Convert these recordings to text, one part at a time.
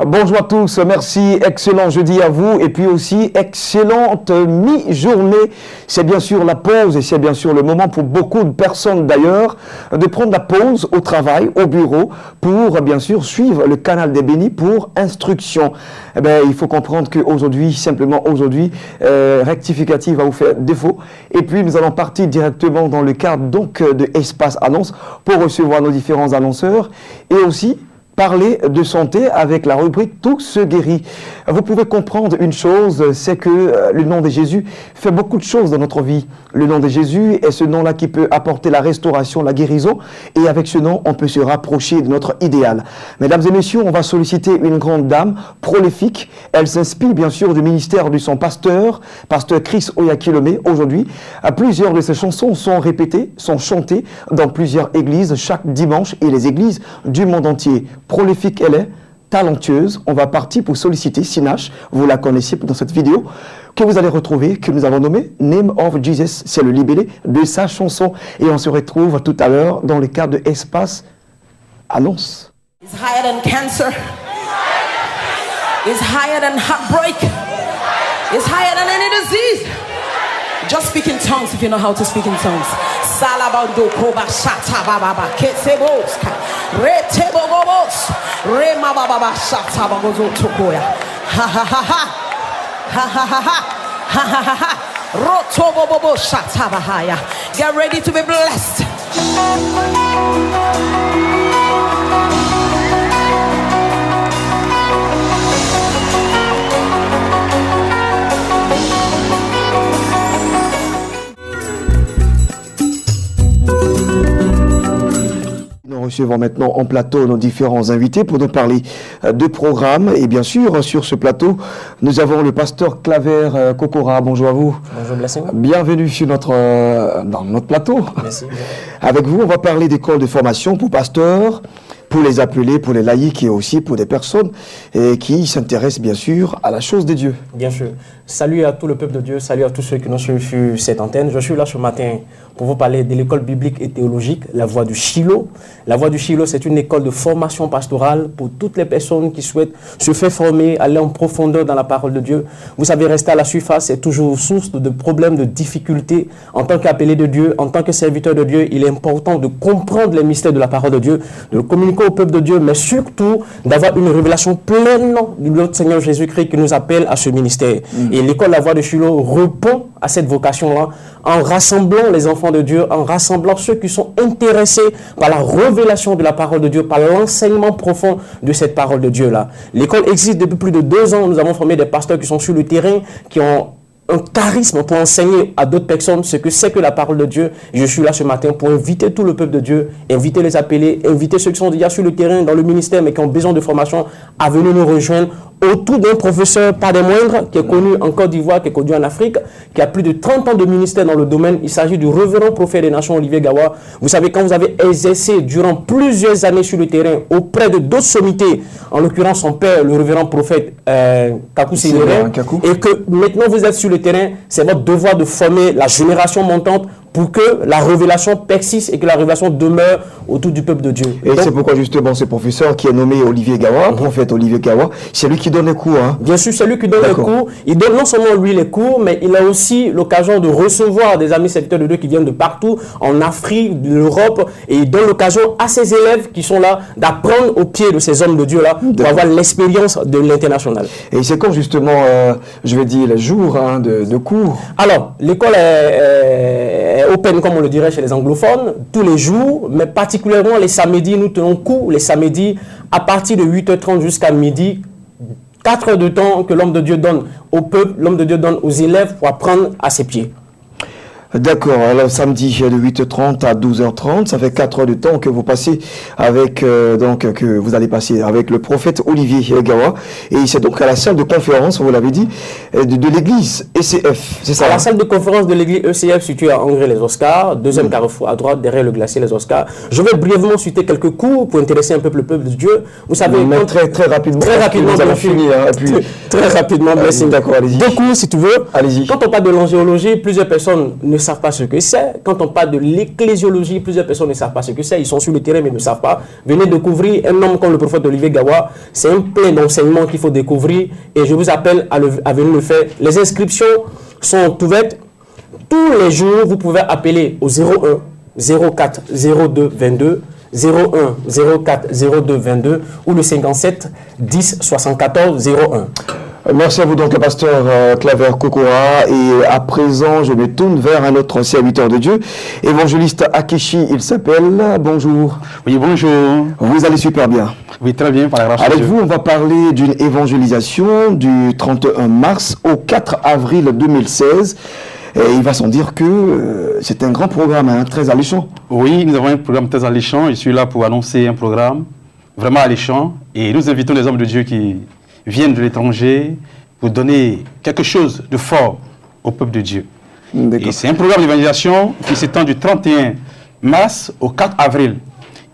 Bonjour à tous, merci, excellent jeudi à vous et puis aussi excellente mi-journée. C'est bien sûr la pause et c'est bien sûr le moment pour beaucoup de personnes d'ailleurs de prendre la pause au travail, au bureau pour bien sûr suivre le canal des bénis pour instruction. Eh bien, il faut comprendre qu'aujourd'hui, simplement aujourd'hui, rectificatif va vous faire défaut et puis nous allons partir directement dans le cadre donc de Espace Annonce pour recevoir nos différents annonceurs et aussi parler de santé avec la rubrique Tout se guérit. Vous pouvez comprendre une chose, c'est que le nom de Jésus fait beaucoup de choses dans notre vie. Le nom de Jésus est ce nom-là qui peut apporter la restauration, la guérison, et avec ce nom, on peut se rapprocher de notre idéal. Mesdames et messieurs, on va solliciter une grande dame prolifique. Elle s'inspire bien sûr du ministère de son pasteur Chris Oyakilome. Aujourd'hui, plusieurs de ses chansons sont répétées, sont chantées dans plusieurs églises chaque dimanche et les églises du monde entier. Prolifique elle est, talentueuse. On va partir pour solliciter Sinash, vous la connaissez dans cette vidéo, que vous allez retrouver, que nous avons nommé Name of Jesus. C'est le libellé de sa chanson. Et on se retrouve tout à l'heure dans le cadre de Espace Annonce. It's higher than cancer. It's higher than heartbreak. It's higher than any disease. Just speak in tongues if you know how to speak in tongues. Salabando koba shata baba kesebos retebobos rema baba shata bagozo tokoya ha ha ha ha ha ha ha ha ha ha ha rotobobo shata bahaya. Get ready to be blessed. Nous recevons maintenant en plateau nos différents invités pour nous parler de programme. Et bien sûr, sur ce plateau, nous avons le pasteur Claver Kokora. Bonjour à vous. Bonjour, Blessing. Bienvenue sur dans notre plateau. Merci. Avec vous, on va parler d'école de formation pour pasteurs, pour les appelés, pour les laïcs et aussi pour des personnes qui s'intéressent bien sûr à la chose de Dieu. Bien sûr. Salut à tout le peuple de Dieu, salut à tous ceux qui nous suivent sur cette antenne. Je suis là ce matin pour vous parler de l'école biblique et théologique, la Voie du Shiloh. La Voie du Shiloh, c'est une école de formation pastorale pour toutes les personnes qui souhaitent se faire former, aller en profondeur dans la parole de Dieu. Vous savez, rester à la surface, c'est toujours source de problèmes, de difficultés. En tant qu'appelé de Dieu, en tant que serviteur de Dieu, il est important de comprendre les mystères de la parole de Dieu, de le communiquer au peuple de Dieu, mais surtout d'avoir une révélation pleine de notre Seigneur Jésus-Christ qui nous appelle à ce ministère. Et l'école La Voie de Shiloh répond à cette vocation-là en rassemblant les enfants de Dieu, en rassemblant ceux qui sont intéressés par la révélation de la parole de Dieu, par l'enseignement profond de cette parole de Dieu-là. L'école existe depuis plus de 2 ans. Nous avons formé des pasteurs qui sont sur le terrain, qui ont un charisme pour enseigner à d'autres personnes ce que c'est que la parole de Dieu. Je suis là ce matin pour inviter tout le peuple de Dieu, inviter les appelés, inviter ceux qui sont déjà sur le terrain, dans le ministère, mais qui ont besoin de formation, à venir nous rejoindre autour d'un professeur, pas des moindres, qui est connu en Côte d'Ivoire, qui est connu en Afrique, qui a plus de 30 ans de ministère dans le domaine. Il s'agit du révérend prophète des nations, Olivier Gawa. Vous savez, quand vous avez exercé durant plusieurs années sur le terrain auprès de d'autres sommités, en l'occurrence son père, le révérend prophète Kakou Sidéré, et que maintenant vous êtes sur le terrain, c'est votre devoir de former la génération montante pour que la révélation persiste et que la révélation demeure autour du peuple de Dieu. Et c'est pourquoi justement ce professeur qui est nommé Olivier Gawa, prophète Olivier Gawa, c'est lui qui donne les cours. Hein. Bien sûr, c'est lui qui donne les cours. Il donne non seulement lui les cours, mais il a aussi l'occasion de recevoir des amis serviteurs de Dieu qui viennent de partout, en Afrique, de l'Europe, et il donne l'occasion à ses élèves qui sont là d'apprendre au pied de ces hommes de Dieu là pour avoir l'expérience de l'international. Et c'est quand justement, je vais dire, les jours de cours? Alors, l'école est open, comme on le dirait chez les anglophones, tous les jours, mais particulièrement les samedis. Nous tenons cours les samedis à partir de 8h30 jusqu'à midi. 4 heures de temps que l'homme de Dieu donne au peuple, l'homme de Dieu donne aux élèves pour apprendre à ses pieds. D'accord, alors samedi de 8h30 à 12h30, ça fait 4 heures de temps que vous passez avec, que vous allez passer avec le prophète Olivier Gawa. Et c'est donc à la salle de conférence, vous l'avez dit, de l'église ECF, c'est ça? À la salle de conférence de l'église ECF située à Angers-les-Oscars, deuxième carrefour à droite, derrière le glacier Les Oscars. Je vais brièvement citer quelques cours pour intéresser un peu le peuple de Dieu. Vous savez, très rapidement. Très rapidement, vous allez finir. Très rapidement, merci. D'accord, allez-y. Deux cours si tu veux. Allez-y. Quand on parle de l'angéologie, plusieurs personnes ne savent pas ce que c'est. Quand on parle de l'ecclésiologie, plusieurs personnes ne savent pas ce que c'est. Ils sont sur le terrain mais ne savent pas. Venez découvrir un homme comme le prophète Olivier Gawa. C'est un plein d'enseignements qu'il faut découvrir et je vous appelle à venir le faire. Les inscriptions sont ouvertes tous les jours. Vous pouvez appeler au 01 04 02 22 01 04 02 22 ou le 57 10 74 01. Merci à vous donc, pasteur Claver Kokora. Et à présent, je me tourne vers un autre serviteur de Dieu, évangéliste Akechi, il s'appelle. Bonjour. Oui, bonjour. Vous allez super bien. Oui, très bien, par la grâce de Avec Dieu. vous, on va parler d'une évangélisation du 31 mars au 4 avril 2016. Et il va sans dire que c'est un grand programme, hein, très alléchant. Oui, nous avons un programme très alléchant. Je suis là pour annoncer un programme vraiment alléchant. Et nous invitons les hommes de Dieu qui viennent de l'étranger pour donner quelque chose de fort au peuple de Dieu. Et c'est un programme d'évangélisation qui s'étend du 31 mars au 4 avril.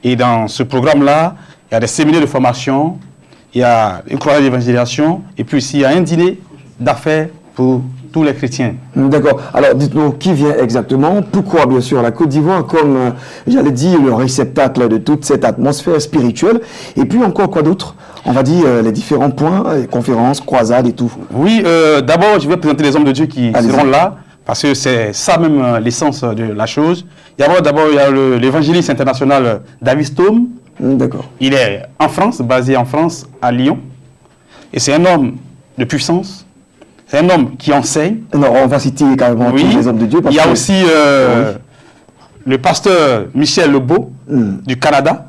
Et dans ce programme-là, il y a des séminaires de formation, il y a une croisade d'évangélisation, et puis ici, il y a un dîner d'affaires pour tous les chrétiens. D'accord. Alors, dites-nous, qui vient exactement? Pourquoi, bien sûr, la Côte d'Ivoire, comme j'allais dire, le réceptacle de toute cette atmosphère spirituelle? Et puis encore, quoi d'autre? On va dire les différents points, conférences, croisades et tout. Oui, d'abord, je vais présenter les hommes de Dieu qui seront là, parce que c'est ça même l'essence de la chose. D'abord, il y a l'évangéliste international David Stone. D'accord. Il est en France, basé en France, à Lyon. Et c'est un homme de puissance. C'est un homme qui enseigne. Non, on va citer carrément tous les hommes de Dieu. Il y a aussi le pasteur Michel Lebeau du Canada.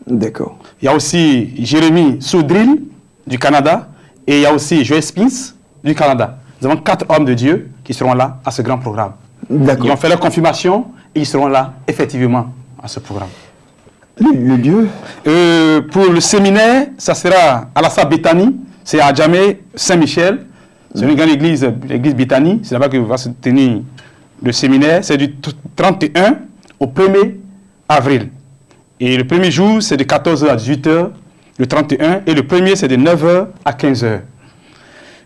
D'accord. Il y a aussi Jérémy Soudril du Canada. Et il y a aussi Joël Spence du Canada. Nous avons 4 hommes de Dieu qui seront là à ce grand programme. D'accord. Ils ont fait leur confirmation et ils seront là effectivement à ce programme. Le lieu pour le séminaire, ça sera à la salle Béthanie. C'est à Djamé Saint-Michel. C'est une grande église, l'église Béthanie. C'est là-bas que va se tenir le séminaire. C'est du 31 au 1er avril. Et le premier jour, c'est de 14h à 18h, le 31. Et le premier, c'est de 9h à 15h.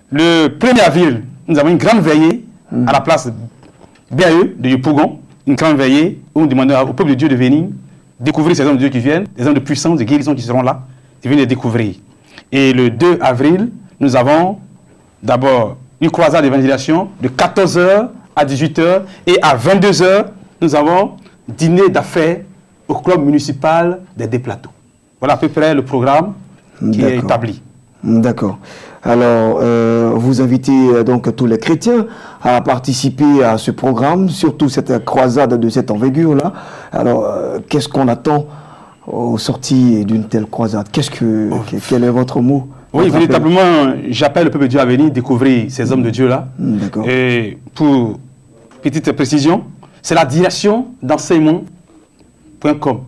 Le 1er avril, nous avons une grande veillée à la place BAE de Yopougon. Une grande veillée où on demande au peuple de Dieu de venir découvrir ces hommes de Dieu qui viennent, des hommes de puissance, de guérison qui seront là. Ils viennent les découvrir. Et le 2 avril, nous avons d'abord une croisade d'évangélisation de 14h à 18h et à 22h, nous avons dîner d'affaires au club municipal des Deux-Plateaux. Voilà à peu près le programme qui est établi. D'accord. Alors, vous invitez donc tous les chrétiens à participer à ce programme, surtout cette croisade de cette envergure-là. Alors, qu'est-ce qu'on attend au sorti d'une telle croisade? Quel est votre mot? Oui, véritablement, j'appelle le peuple de Dieu à venir découvrir ces hommes de Dieu-là. D'accord. Et pour petite précision, c'est la direction d'enseignement.com.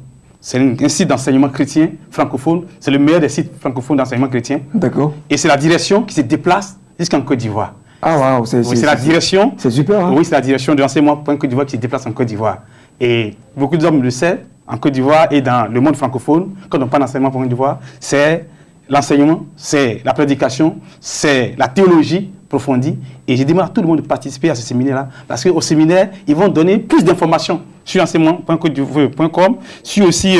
C'est un site d'enseignement chrétien francophone. C'est le meilleur des sites francophones d'enseignement chrétien. D'accord. Et c'est la direction qui se déplace jusqu'en Côte d'Ivoire. Ah, waouh, c'est la direction. C'est super, hein? Oui, c'est la direction de l'enseignement.Côte d'Ivoire qui se déplace en Côte d'Ivoire. Et beaucoup d'hommes le savent, en Côte d'Ivoire et dans le monde francophone, quand on parle d'enseignement.Côte d'Ivoire, c'est l'enseignement, c'est la prédication, c'est la théologie approfondie. Et je demande à tout le monde de participer à ce séminaire-là, parce qu'au séminaire, ils vont donner plus d'informations sur l'enseignement.com, sur aussi,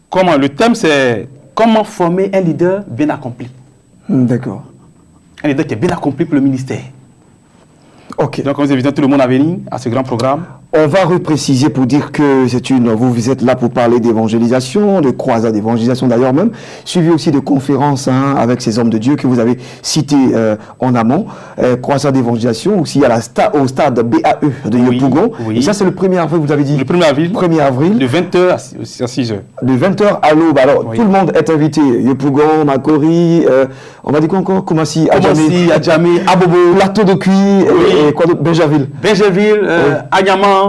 comment, le thème c'est comment former un leader bien accompli. D'accord. Un leader qui est bien accompli pour le ministère. Ok. Donc, nous invitons tout le monde à venir à ce grand programme. On va repréciser pour dire que vous êtes là pour parler d'évangélisation, de croisade d'évangélisation d'ailleurs même, suivi aussi de conférences avec ces hommes de Dieu que vous avez cités en amont. Croisade d'évangélisation aussi au stade BAE de Yopougon. Oui. Et ça c'est le 1er avril, vous avez dit. Le 1er avril. 1er avril. De 20h à 6h. De 20h à l'aube. Alors tout le monde est invité. Yopougon, Makori, on va dire quoi encore? Koumassi, Adjamé, Abobo, Plateau de Cuy et quoi d'autre? Béjaville. Agnaman.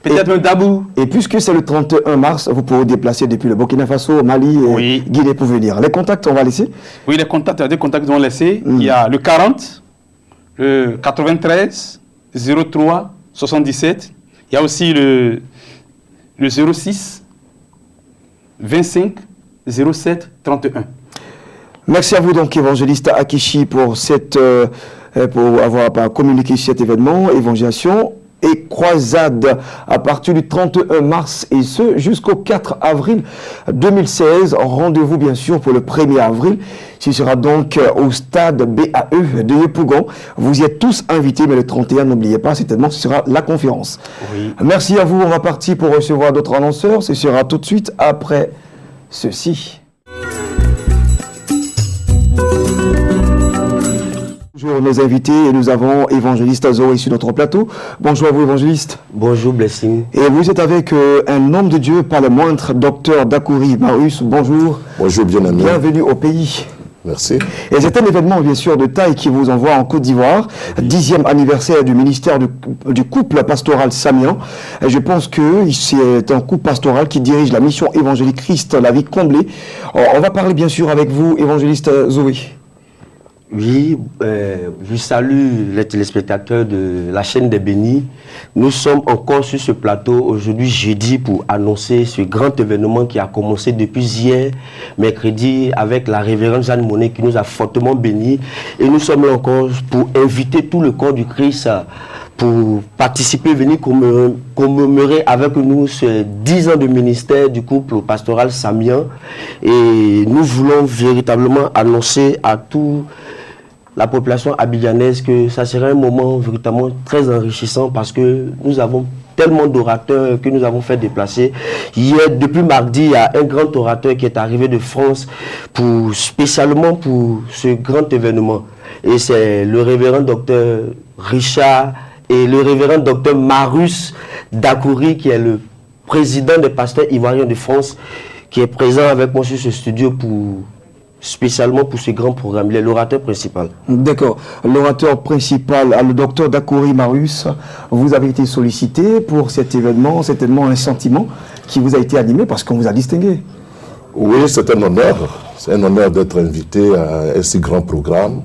Peut-être un Dabou. Et puisque c'est le 31 mars, vous pouvez vous déplacer depuis le Burkina Faso, Mali et Guinée pour venir. Les contacts, on va laisser? Oui, les contacts, il y a des contacts qu'ils vont laisser. Il y a le 40, le 93, 03, 77. Il y a aussi le 06, 25, 07, 31. Merci à vous donc, évangéliste Akishi, pour avoir communiqué cet événement, évangélisation et croisade à partir du 31 mars et ce jusqu'au 4 avril 2016. Rendez-vous bien sûr pour le 1er avril. Ce sera donc au stade BAE de Yopougon. Vous y êtes tous invités, mais le 31, n'oubliez pas, certainement ce sera la conférence. Oui. Merci à vous. On va partir pour recevoir d'autres annonceurs. Ce sera tout de suite après ceci. Bonjour nos invités, et nous avons évangéliste Zoé sur notre plateau. Bonjour à vous évangéliste. Bonjour Blessing. Et vous êtes avec un homme de Dieu, pas le moindre, docteur Dakouri Marius. Bonjour. Bonjour bien-aimé. Bienvenue au pays. Merci. Et c'est un événement bien sûr de taille qui vous envoie en Côte d'Ivoire, 10e anniversaire du ministère du couple pastoral Samian. Et je pense que c'est un couple pastoral qui dirige la mission évangélique Christ, la vie comblée. On va parler bien sûr avec vous, évangéliste Zoé. Oui, je salue les téléspectateurs de la chaîne des Bénis. Nous sommes encore sur ce plateau aujourd'hui jeudi pour annoncer ce grand événement qui a commencé depuis hier, mercredi, avec la révérende Jeanne Monnet qui nous a fortement bénis. Et nous sommes là encore pour inviter tout le corps du Christ pour participer, venir commémorer avec nous ces 10 ans de ministère du couple pastoral Samian. Et nous voulons véritablement annoncer à toute la population abidjanaise que ça sera un moment véritablement très enrichissant parce que nous avons tellement d'orateurs que nous avons fait déplacer. Hier, depuis mardi, il y a un grand orateur qui est arrivé de France spécialement pour ce grand événement. Et c'est le révérend docteur Richard et le révérend docteur Marius Dakouri, qui est le président des pasteurs ivoiriens de France, qui est présent avec moi sur ce studio spécialement pour ce grand programme. Il est l'orateur principal. D'accord. L'orateur principal, le docteur Dakouri Marius, vous avez été sollicité pour cet événement, certainement un sentiment qui vous a été animé parce qu'on vous a distingué. Oui, c'est un honneur. C'est un honneur d'être invité à un si grand programme.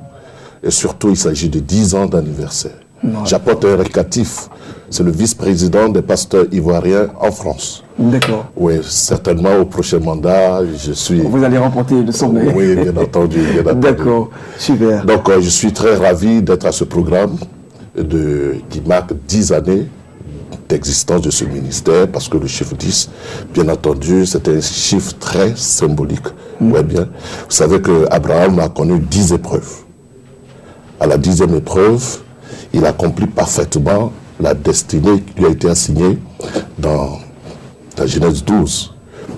Et surtout, il s'agit de 10 ans d'anniversaire. Ouais. J'apporte un récatif. C'est le vice-président des pasteurs ivoiriens en France. D'accord. Oui, certainement au prochain mandat, je suis... Vous allez remporter le sommet. Oui, bien entendu. D'accord, super. Donc, je suis très ravi d'être à ce programme qui marque 10 années d'existence de ce ministère, parce que le chiffre 10, bien entendu, c'est un chiffre très symbolique. Ouais, bien. Vous savez qu'Abraham a connu 10 épreuves. À la 10e épreuve, il accomplit parfaitement la destinée qui lui a été assignée dans la Genèse 12.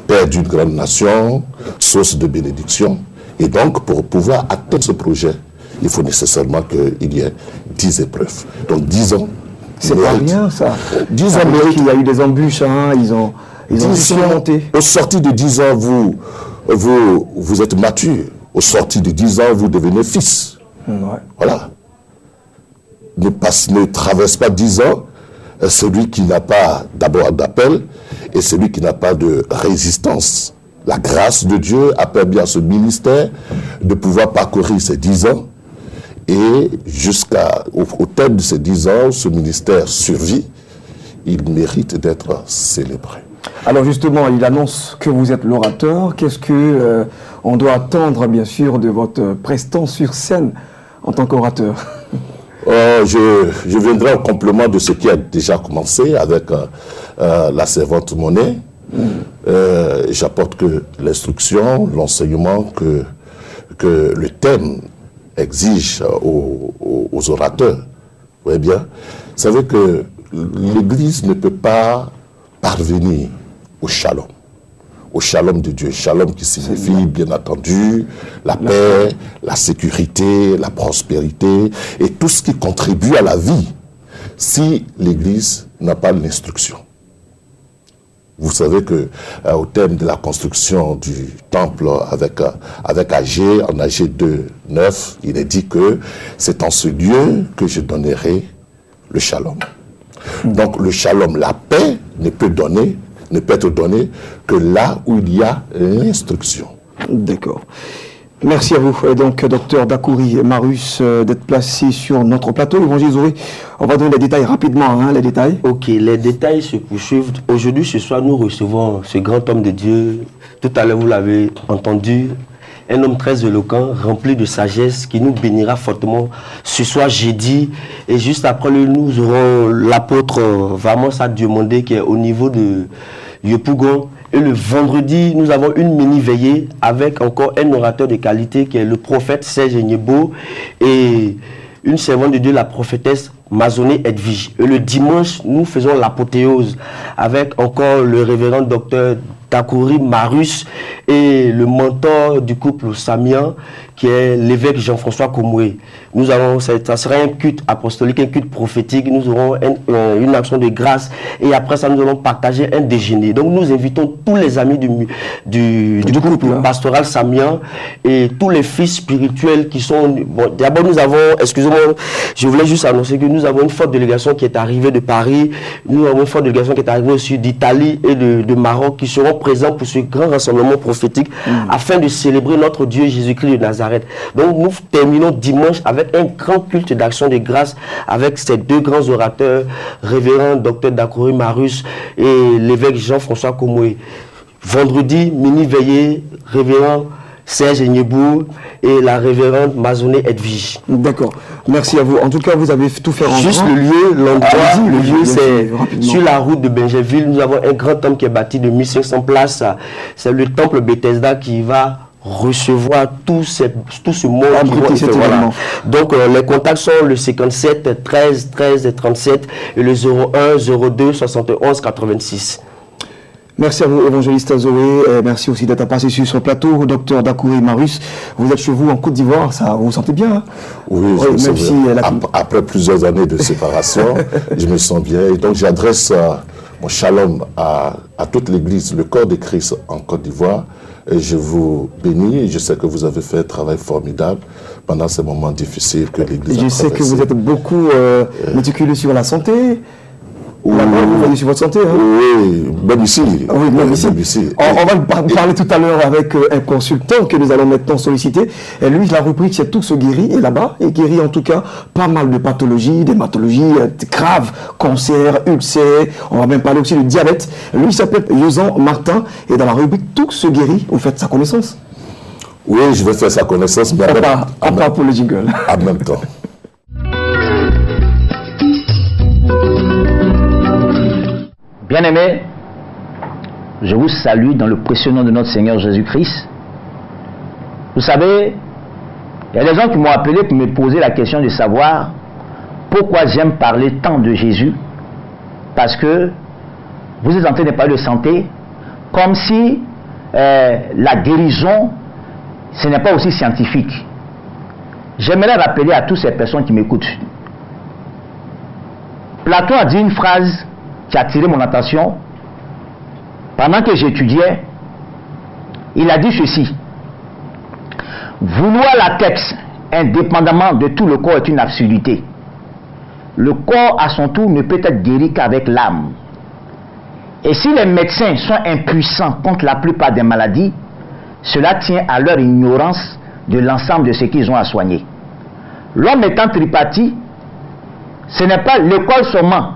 Père d'une grande nation, source de bénédiction. Et donc, pour pouvoir atteindre ce projet, il faut nécessairement qu'il y ait 10 épreuves. Donc 10 ans. C'est pas rien ça. 10 ans mérite. Il y a eu des embûches, hein, ils ont surmonté. Au sorti de 10 ans, vous êtes mature. Au sorti de 10 ans, vous devenez fils. Ouais. Voilà. Ne traverse pas 10 ans celui qui n'a pas d'abord d'appel et celui qui n'a pas de résistance. La grâce de Dieu a permis à ce ministère de pouvoir parcourir ces 10 ans et jusqu'au terme de ces 10 ans, ce ministère survit. Il mérite d'être célébré. Alors justement, il annonce que vous êtes l'orateur. Qu'est-ce que on doit attendre, bien sûr, de votre prestance sur scène en tant qu'orateur? Je viendrai en complément de ce qui a déjà commencé avec la servante Monnet. J'apporte que l'instruction, l'enseignement que le thème exige aux orateurs. Vous voyez bien, vous savez que l'Église ne peut pas parvenir au shalom de Dieu. Shalom qui signifie, bien entendu, la paix, la sécurité, la prospérité et tout ce qui contribue à la vie, si l'Église n'a pas l'instruction. Vous savez que au terme de la construction du temple avec Agé, en Agé 2:9, il est dit que c'est en ce lieu que je donnerai le shalom. Donc le shalom, la paix, ne peut être donné que là où il y a l'instruction. D'accord. Merci à vous, donc, docteur Dakouri Marus, d'être placé sur notre plateau. Évangile Zoé, on va donner les détails rapidement, les détails. Ok, les détails se poursuivent. Aujourd'hui, ce soir, nous recevons ce grand homme de Dieu. Tout à l'heure, vous l'avez entendu, un homme très éloquent, rempli de sagesse, qui nous bénira fortement ce soir jeudi. Et juste après lui, nous aurons l'apôtre Vamos Diomondé qui est au niveau de Yopougon. Et le vendredi, nous avons une mini-veillée avec encore un orateur de qualité qui est le prophète Serge Nyebo et une servante de Dieu, la prophétesse Mazoné Edwige. Et le dimanche, nous faisons l'apothéose avec encore le révérend docteur Dakouri Marus et le mentor du couple Samian qui est l'évêque Jean-François Komoué. Nous avons, ça sera un culte apostolique, un culte prophétique. Nous aurons une action de grâce et après ça, nous allons partager un déjeuner. Donc, nous invitons tous les amis du couple pastoral Samian et tous les fils spirituels qui sont... Bon, d'abord, nous avons, excusez-moi, je voulais juste annoncer que nous avons une forte délégation qui est arrivée de Paris. Nous avons une forte délégation qui est arrivée aussi d'Italie et de Maroc qui seront présents pour ce grand rassemblement prophétique afin de célébrer notre Dieu Jésus-Christ de Nazareth. Donc nous terminons dimanche avec un grand culte d'action de grâce avec ces deux grands orateurs, révérend docteur Dakouri Marus et l'évêque Jean-François Komoué. Vendredi, mini-veillée, révérend Serge Nyebo et la révérende Mazoné Edwige. D'accord. Merci à vous. En tout cas, vous avez tout fait en juste grand. Le lieu, l'endroit, le lieu, c'est rapidement. Sur la route de Benjerville. Nous avons un grand temple qui est bâti de 1500 places. C'est le temple Bethesda qui va recevoir tout ce monde qui va voilà. Donc les contacts sont le 57 13 13 37 et le 01 02 71 86. Merci à vous, évangéliste Zoé. Merci aussi d'être passé sur ce plateau, docteur Dakouri Marus. Vous êtes chez vous en Côte d'Ivoire, ça vous sentez bien, hein? Oui, je me sens bien. Après plusieurs années de séparation, je me sens bien. Et donc j'adresse mon shalom à toute l'Église, le corps de Christ en Côte d'Ivoire. Et je vous bénis et je sais que vous avez fait un travail formidable pendant ces moments difficiles que l'Église a traversés. Je sais que vous êtes beaucoup méticuleux sur la santé. Oui. Vous voyez sur votre santé, hein? Oui, même ici. Oui, même ici. On va parler tout à l'heure avec un consultant que nous allons maintenant solliciter. Et lui, la rubrique, c'est tout se guérit. Et là-bas, il guérit en tout cas pas mal de pathologies, des pathologies graves, cancer, ulcères. On va même parler aussi de diabète. Lui, il s'appelle Yosan Martin. Et dans la rubrique tout se guérit, vous faites sa connaissance. Oui, je vais faire sa connaissance. Mais à part pour le jingle. En même temps. Bien-aimés, je vous salue dans le précieux nom de notre Seigneur Jésus-Christ. Vous savez, il y a des gens qui m'ont appelé pour me poser la question de savoir pourquoi j'aime parler tant de Jésus. Parce que vous êtes en train de parler de santé comme si la guérison, ce n'est pas aussi scientifique. J'aimerais rappeler à toutes ces personnes qui m'écoutent. Platon a dit une phrase qui a attiré mon attention. Pendant que j'étudiais, il a dit ceci: vouloir la tête indépendamment de tout le corps est une absurdité. Le corps à son tour ne peut être guéri qu'avec l'âme. Et si les médecins sont impuissants contre la plupart des maladies, cela tient à leur ignorance de l'ensemble de ce qu'ils ont à soigner. L'homme étant tripartite, ce n'est pas l'école seulement.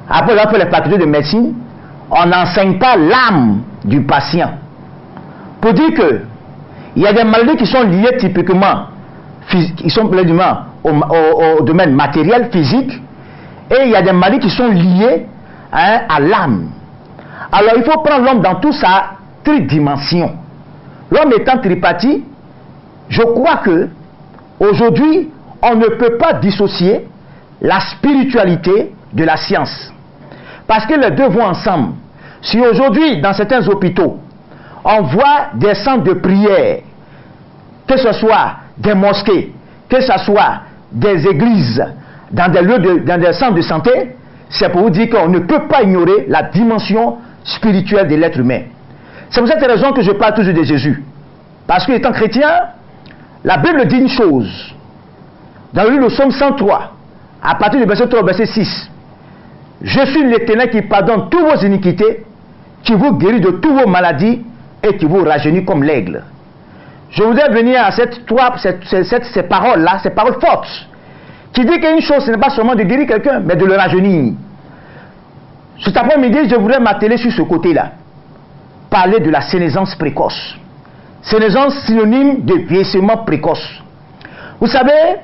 Après avoir fait les facultés de médecine, on n'enseigne pas l'âme du patient. Pour dire que il y a des maladies qui sont liées typiquement, qui sont au domaine matériel, physique, et il y a des maladies qui sont liées à l'âme. Alors il faut prendre l'homme dans toute sa tridimension. L'homme étant tripartite, je crois que aujourd'hui, on ne peut pas dissocier la spiritualité de la science. Parce que les deux vont ensemble. Si aujourd'hui, dans certains hôpitaux, on voit des centres de prière, que ce soit des mosquées, que ce soit des églises, dans des lieux, dans des centres de santé, c'est pour vous dire qu'on ne peut pas ignorer la dimension spirituelle de l'être humain. C'est pour cette raison que je parle toujours de Jésus. Parce qu'étant chrétien, la Bible dit une chose. Dans le livre de Psaume 103, à partir du verset 3 au verset 6, « Je suis l'Éternel qui pardonne toutes vos iniquités, qui vous guérit de toutes vos maladies et qui vous rajeunit comme l'aigle. » Je voudrais venir à ces paroles-là, ces paroles fortes, qui dit qu'une chose, ce n'est pas seulement de guérir quelqu'un, mais de le rajeunir. Cet après-midi, je voudrais m'atteler sur ce côté-là. Parler de la sénescence précoce. Sénescence synonyme de vieillissement précoce. Vous savez,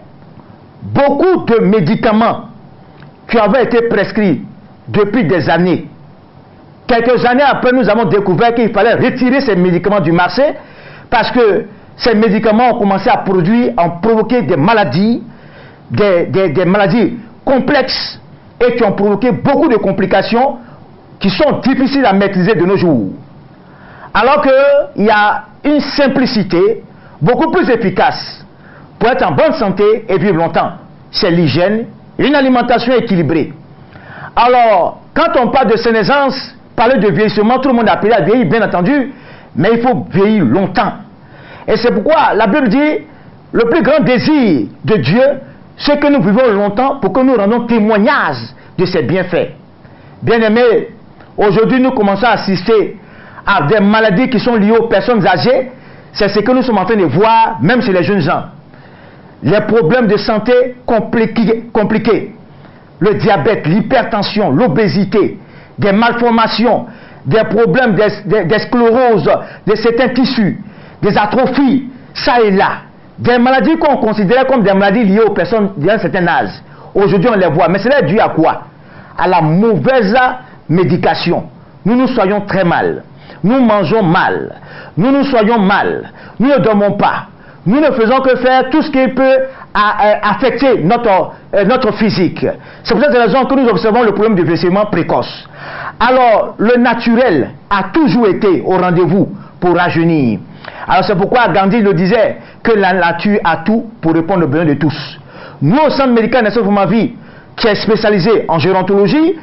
beaucoup de médicaments qui avaient été prescrits depuis des années, quelques années après, nous avons découvert qu'il fallait retirer ces médicaments du marché parce que ces médicaments ont commencé à produire, à provoquer des maladies, des maladies complexes et qui ont provoqué beaucoup de complications qui sont difficiles à maîtriser de nos jours. Alors qu'il y a une simplicité beaucoup plus efficace pour être en bonne santé et vivre longtemps. C'est l'hygiène, une alimentation équilibrée. Alors, quand on parle de sénescence, parler de vieillissement, tout le monde a appelé à vieillir, bien entendu, mais il faut vieillir longtemps. Et c'est pourquoi la Bible dit, le plus grand désir de Dieu, c'est que nous vivons longtemps pour que nous rendons témoignage de ses bienfaits. Bien-aimés, aujourd'hui nous commençons à assister à des maladies qui sont liées aux personnes âgées. C'est ce que nous sommes en train de voir, même chez les jeunes gens. Les problèmes de santé compliqués. Le diabète, l'hypertension, l'obésité, des malformations, des problèmes des scléroses, de certains tissus, des atrophies, ça et là. Des maladies qu'on considérait comme des maladies liées aux personnes d'un certain âge. Aujourd'hui, on les voit. Mais cela est dû à quoi? À la mauvaise médication. Nous soyons très mal. Nous mangeons mal. Nous soyons mal. Nous ne dormons pas. Nous ne faisons que faire tout ce qui peut affecter notre physique. C'est pour cette raison que nous observons le problème du vieillissement précoce. Alors, le naturel a toujours été au rendez-vous pour rajeunir. Alors c'est pourquoi Gandhi le disait, que la nature a tout pour répondre aux besoins de tous. Nous, au Centre médical Nelson Foumavi, qui est spécialisé en gérontologie,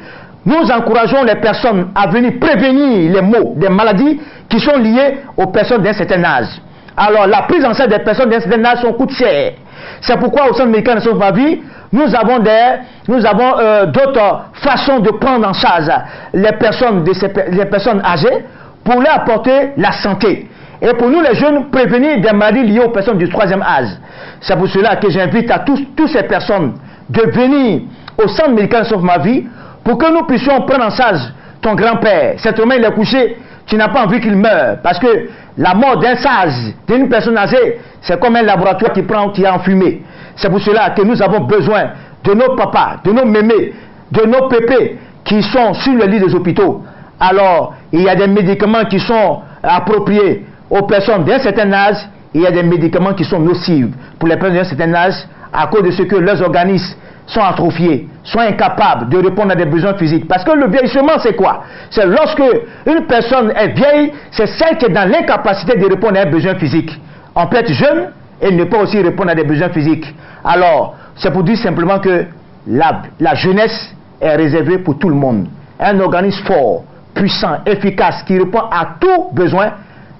nous encourageons les personnes à venir prévenir les maux, des maladies qui sont liées aux personnes d'un certain âge. Alors la prise en charge des personnes d'un certain âge coûte cher. C'est pourquoi au Centre médical Nelson Foumavi, nous avons d'autres façons de prendre en charge les personnes âgées pour leur apporter la santé. Et pour nous les jeunes, prévenir des maladies liées aux personnes du troisième âge. C'est pour cela que j'invite à toutes ces personnes de venir au Centre médical Sauf ma vie pour que nous puissions prendre en charge ton grand-père. Cet homme il est couché, tu n'as pas envie qu'il meure. Parce que la mort d'un sage, d'une personne âgée, c'est comme un laboratoire qui a enfumé. C'est pour cela que nous avons besoin de nos papas, de nos mémés, de nos pépés qui sont sur le lit des hôpitaux. Alors, il y a des médicaments qui sont appropriés aux personnes d'un certain âge, il y a des médicaments qui sont nocifs pour les personnes d'un certain âge à cause de ce que leurs organismes sont atrophiés, sont incapables de répondre à des besoins physiques. Parce que le vieillissement, c'est quoi? C'est lorsque une personne est vieille, c'est celle qui est dans l'incapacité de répondre à un besoin physique. On peut être jeune et ne pas aussi répondre à des besoins physiques. Alors, c'est pour dire simplement que la jeunesse est réservée pour tout le monde. Un organisme fort, puissant, efficace, qui répond à tout besoin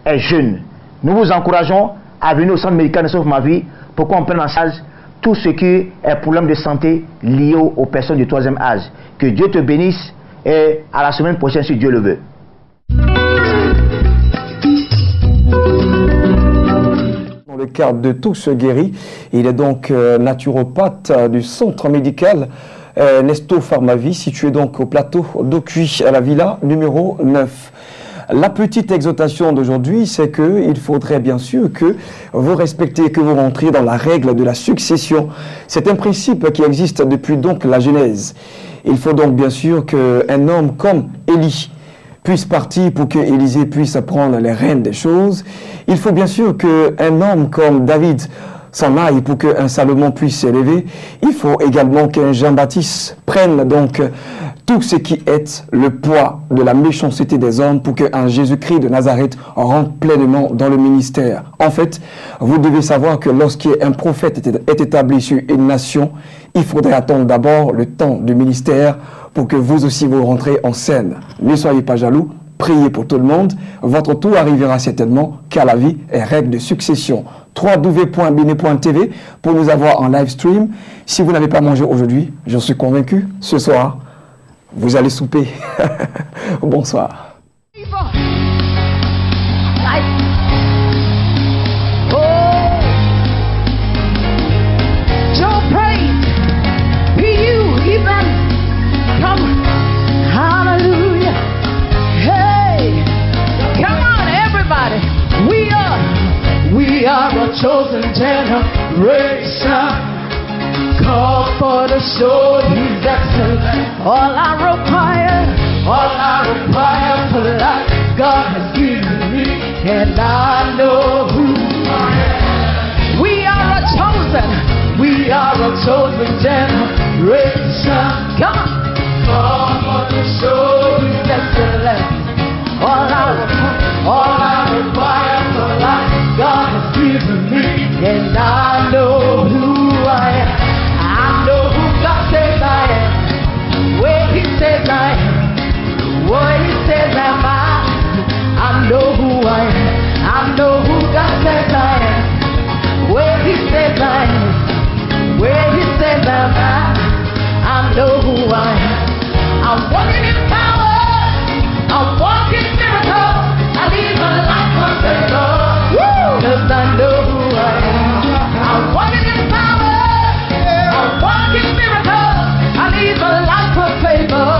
est jeune. Nous vous encourageons à venir au Centre médical de Sauf ma vie pour qu'on prenne en charge tout ce qui est problème de santé lié aux personnes du troisième âge. Que Dieu te bénisse et à la semaine prochaine si Dieu le veut. Dans le cadre de Tous Guéris, il est donc naturopathe du centre médical Nesto Pharmavie, situé donc au plateau d'Aucuy, à la villa numéro 9. La petite exhortation d'aujourd'hui, c'est qu'il faudrait bien sûr que vous respectez, que vous rentriez dans la règle de la succession. C'est un principe qui existe depuis donc la Genèse. Il faut donc bien sûr qu'un homme comme Élie puisse partir pour que Élisée puisse prendre les rênes des choses. Il faut bien sûr qu'un homme comme David s'en aille pour qu'un Salomon puisse s'élever. Il faut également qu'un Jean-Baptiste prenne prenne donc tout ce qui est le poids de la méchanceté des hommes pour qu'un Jésus-Christ de Nazareth rentre pleinement dans le ministère. En fait, vous devez savoir que lorsqu'un prophète est établi sur une nation, il faudrait attendre d'abord le temps du ministère pour que vous aussi vous rentrez en scène. Ne soyez pas jaloux, priez pour tout le monde. Votre tour arrivera certainement, car la vie est règle de succession. www.bene.tv pour nous avoir en live stream. Si vous n'avez pas mangé aujourd'hui, je suis convaincu, ce soir, vous allez souper. Bonsoir. We are a chosen generation, called for to show His excellence. All I require for life, God has given me, and I know who I am. We are a chosen generation, come on, called for to show His excellence. All I require for life, God has given me, and I know who I am. I know who God says I am, where He says I am, what He says am I know who I am. I know who God says I am, where He says I am, where He says am I know who I am. I'm walking in power, I'm walking in miracles, I live a life of favor. Cause I know who I am. I'm walking in power, I'm walking in miracles, I live a life of favor.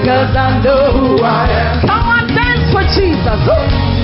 Cause I know who I am. Come on, dance for Jesus. Ooh.